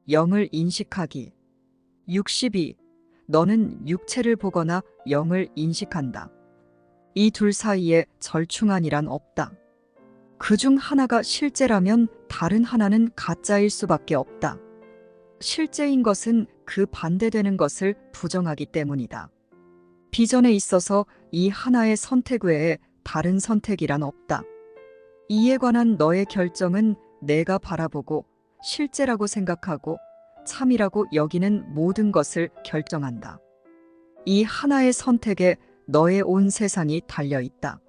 영을 인식하기. 62. 너는 육체를 보거나 영을 인식한다. 이 둘 사이에 절충안이란 없다. 그중 하나가 실제라면 다른 하나는 가짜일 수밖에 없다. 실제인 것은 그 반대되는 것을 부정하기 때문이다. 비전에 있어서 이 하나의 선택 외에 다른 선택이란 없다. 이에 관한 너의 결정은 내가 바라보고 실제라고 생각하고 참이라고 여기는 모든 것을 결정한다. 이 하나의 선택에 너의 온 세상이 달려 있다.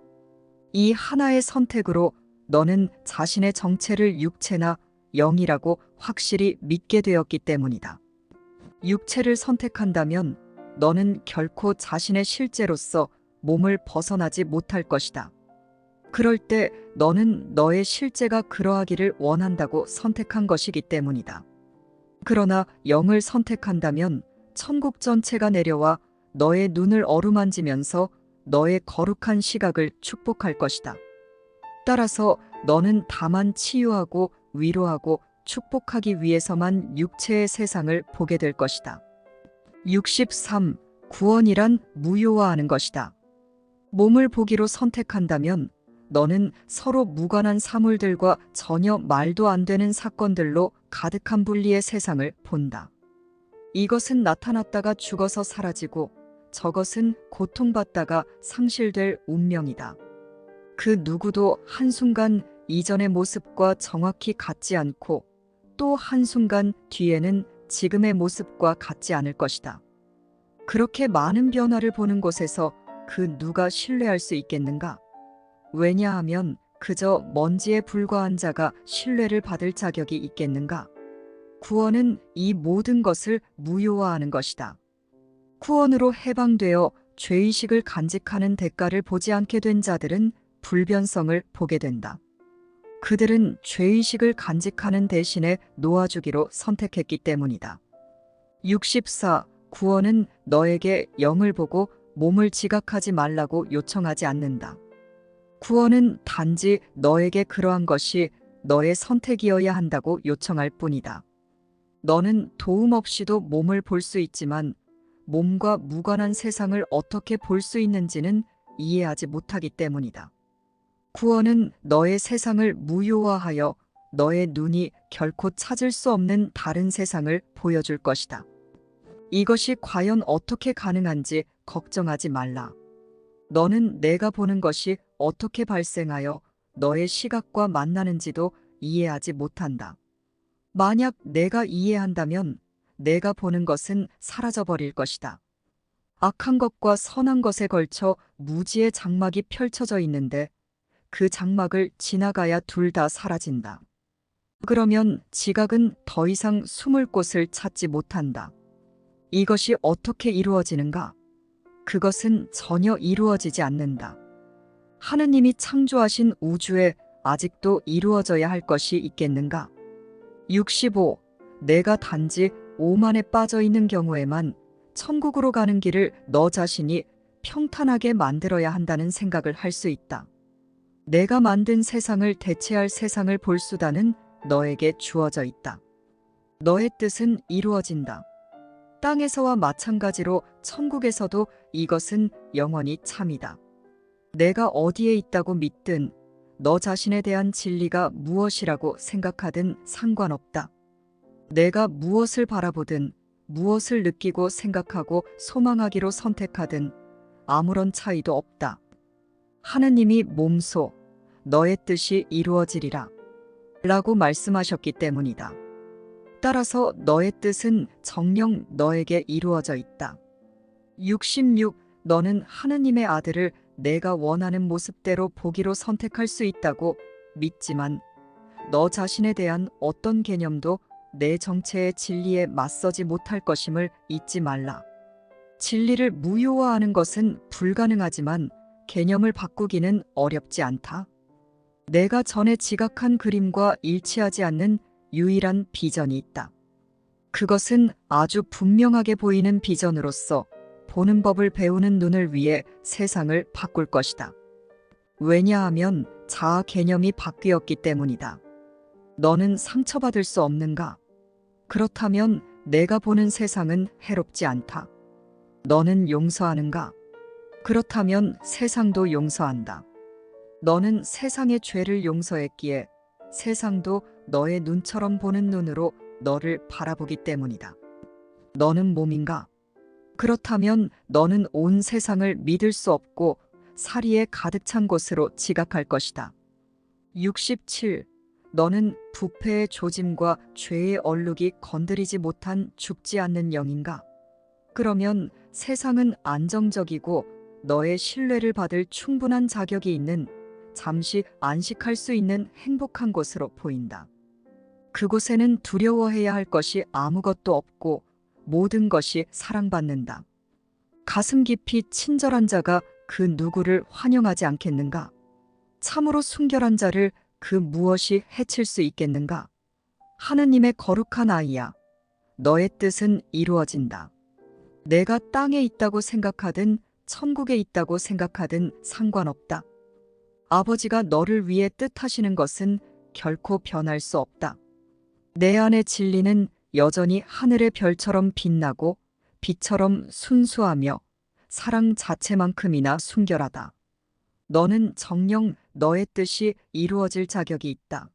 이 하나의 선택으로 너는 자신의 정체를 육체나 영이라고 확실히 믿게 되었기 때문이다. 육체를 선택한다면 너는 결코 자신의 실제로서 몸을 벗어나지 못할 것이다. 그럴 때 너는 너의 실제가 그러하기를 원한다고 선택한 것이기 때문이다. 그러나 영을 선택한다면 천국 전체가 내려와 너의 눈을 어루만지면서 너의 거룩한 시각을 축복할 것이다. 따라서 너는 다만 치유하고 위로하고 축복하기 위해서만 육체의 세상을 보게 될 것이다. 63. 구원이란 무효화하는 것이다. 몸을 보기로 선택한다면 너는 서로 무관한 사물들과 전혀 말도 안 되는 사건들로 가득한 분리의 세상을 본다. 이것은 나타났다가 죽어서 사라지고 저것은 고통받다가 상실될 운명이다. 그 누구도 한순간 이전의 모습과 정확히 같지 않고 또 한순간 뒤에는 지금의 모습과 같지 않을 것이다. 그렇게 많은 변화를 보는 곳에서 그 누가 신뢰할 수 있겠는가? 왜냐하면 그저 먼지에 불과한 자가 신뢰를 받을 자격이 있겠는가? 구원은 이 모든 것을 무효화하는 것이다. 구원으로 해방되어 죄의식을 간직하는 대가를 보지 않게 된 자들은 불변성을 보게 된다. 그들은 죄의식을 간직하는 대신에 놓아주기로 선택했기 때문이다. 64. 구원은 너에게 영을 보고 몸을 지각하지 말라고 요청하지 않는다. 구원은 단지 너에게 그러한 것이 너의 선택이어야 한다고 요청할 뿐이다. 너는 도움 없이도 몸을 볼 수 있지만 몸과 무관한 세상을 어떻게 볼 수 있는지는 이해하지 못하기 때문이다. 구원은 너의 세상을 무효화하여 너의 눈이 결코 찾을 수 없는 다른 세상을 보여줄 것이다. 이것이 과연 어떻게 가능한지 걱정하지 말라. 너는 내가 보는 것이 어떻게 발생하여 너의 시각과 만나는지도 이해하지 못한다. 만약 내가 이해한다면 내가 보는 것은 사라져버릴 것이다. 악한 것과 선한 것에 걸쳐 무지의 장막이 펼쳐져 있는데 그 장막을 지나가야 둘 다 사라진다. 그러면 지각은 더 이상 숨을 곳을 찾지 못한다. 이것이 어떻게 이루어지는가? 그것은 전혀 이루어지지 않는다. 하느님이 창조하신 우주에 아직도 이루어져야 할 것이 있겠는가? 65. 내가 단지 오만에 빠져 있는 경우에만 천국으로 가는 길을 너 자신이 평탄하게 만들어야 한다는 생각을 할 수 있다. 내가 만든 세상을 대체할 세상을 볼 수단은 너에게 주어져 있다. 너의 뜻은 이루어진다. 땅에서와 마찬가지로 천국에서도 이것은 영원히 참이다. 내가 어디에 있다고 믿든 너 자신에 대한 진리가 무엇이라고 생각하든 상관없다. 내가 무엇을 바라보든 무엇을 느끼고 생각하고 소망하기로 선택하든 아무런 차이도 없다. 하느님이 몸소 너의 뜻이 이루어지리라 라고 말씀하셨기 때문이다. 따라서 너의 뜻은 정녕 너에게 이루어져 있다. 66. 너는 하느님의 아들을 내가 원하는 모습대로 보기로 선택할 수 있다고 믿지만 너 자신에 대한 어떤 개념도 내 정체의 진리에 맞서지 못할 것임을 잊지 말라. 진리를 무효화하는 것은 불가능하지만 개념을 바꾸기는 어렵지 않다. 내가 전에 지각한 그림과 일치하지 않는 유일한 비전이 있다. 그것은 아주 분명하게 보이는 비전으로서 보는 법을 배우는 눈을 위해 세상을 바꿀 것이다. 왜냐하면 자아 개념이 바뀌었기 때문이다. 너는 상처받을 수 없는가? 그렇다면 내가 보는 세상은 해롭지 않다. 너는 용서하는가? 그렇다면 세상도 용서한다. 너는 세상의 죄를 용서했기에 세상도 너의 눈처럼 보는 눈으로 너를 바라보기 때문이다. 너는 몸인가? 그렇다면 너는 온 세상을 믿을 수 없고 사리에 가득 찬 곳으로 지각할 것이다. 67. 너는 부패의 조짐과 죄의 얼룩이 건드리지 못한 죽지 않는 영인가? 그러면 세상은 안정적이고 너의 신뢰를 받을 충분한 자격이 있는 잠시 안식할 수 있는 행복한 곳으로 보인다. 그곳에는 두려워해야 할 것이 아무것도 없고 모든 것이 사랑받는다. 가슴 깊이 친절한 자가 그 누구를 환영하지 않겠는가? 참으로 순결한 자를 그 무엇이 해칠 수 있겠는가? 하느님의 거룩한 아이야, 너의 뜻은 이루어진다. 내가 땅에 있다고 생각하든 천국에 있다고 생각하든 상관없다. 아버지가 너를 위해 뜻하시는 것은 결코 변할 수 없다. 내 안의 진리는 여전히 하늘의 별처럼 빛나고 빛처럼 순수하며 사랑 자체만큼이나 순결하다. 너는 정녕 너의 뜻이 이루어질 자격이 있다.